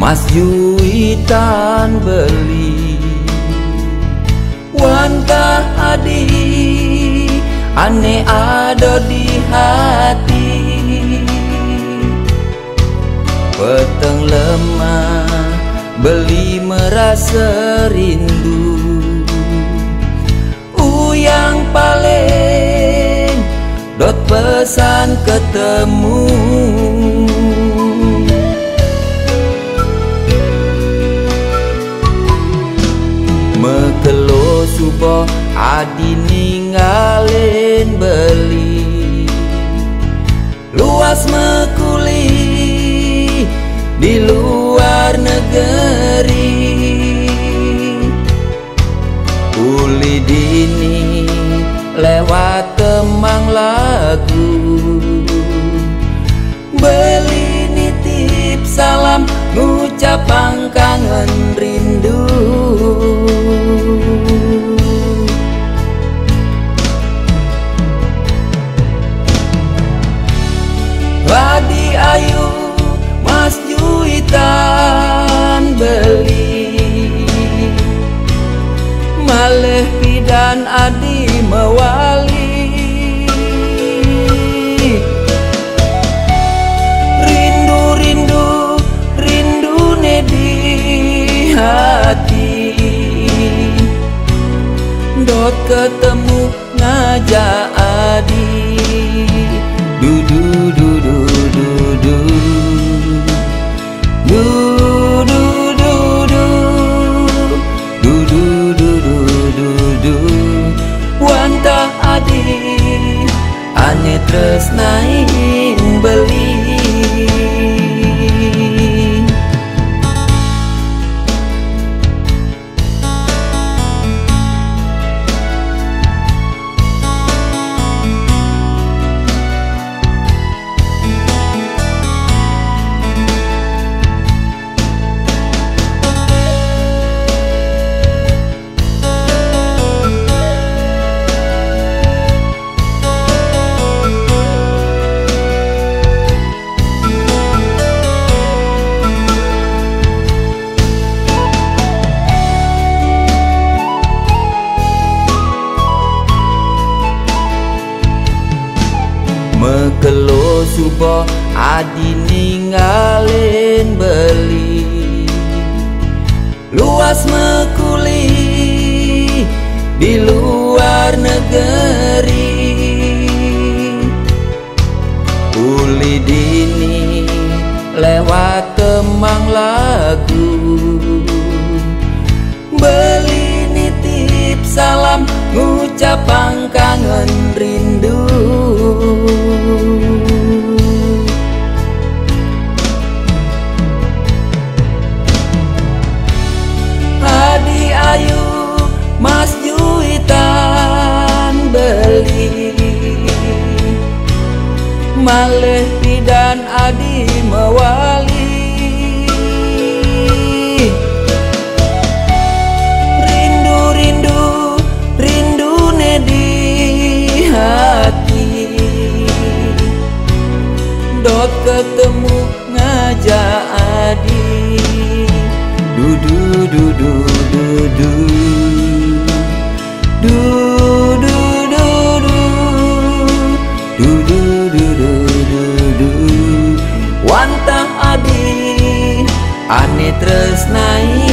Mas juitan beli wantah adi ane ada di hati, peteng lemah beli merasa rindu, yang paling dot pesan ketemu. Mekelo subuh adi ninggalin beli, luas mekuli di luar negeri, uli dini lewat Kemang Lagu, beli nitip salam ngucapang kangen rindu. Adi ayu Mas juitan beli, maleh pidan adi mewali, rindu ne di hati, dot ketemu ngajak adi, dudu dudu dudu dudu dudu wantah adi ane tresnain beli. Mekelo subuh adi ninggalin beli, luas mekuli di luar negeri, uli dini lewat Kemang Lagu, beli nitip salam ngucapang kangen rindu. Adi ayu Mas juitan beli, maleh pidan adi mewali, rindu ne di hati, dot ketemu ngajak adi, dudu dudu dudu dudu dudu dudu dudu wantah adi ane tresnai